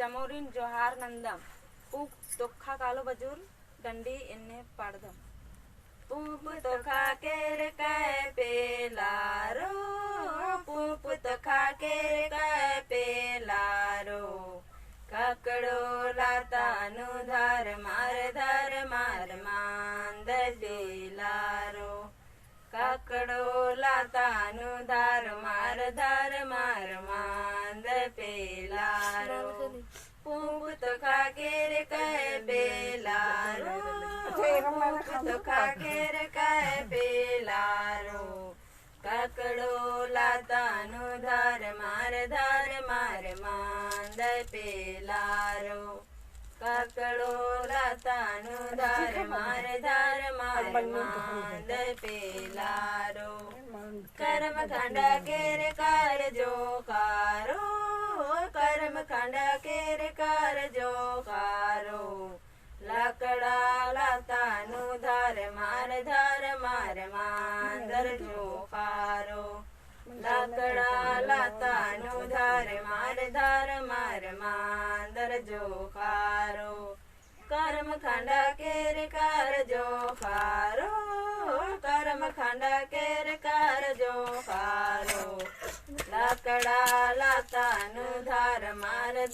चमोरीन जोहार नंदम पूक तोखा कालो बजूर डंडी इन्ने पाड़दम पूप तोखा केर काय पेलारो पूप तोखा केर काय पेलारो काकड़ो लातानु धार मार मांद पेलारो काकड़ो लातानु धार मार मांद पेलारो पूप तोखा केर काय पेलारो पूप तोखा केर काय पेलारो काकड़ो लातानु धार मार मांद पेलारो काकड़ो लातानु धार मार मांद पेलारो कर्म खंड केर कार जो कारो कर्म खंड केर कार जो कारो लाकड़ा लातानु धार मार मांदर जो कारो लाकड़ा लातानु धार मार मांदर जो कारो कर्म खंड केर कार जो कारो कर्म खंड केर कार जो कारो लाकड़ा लातानु धार मार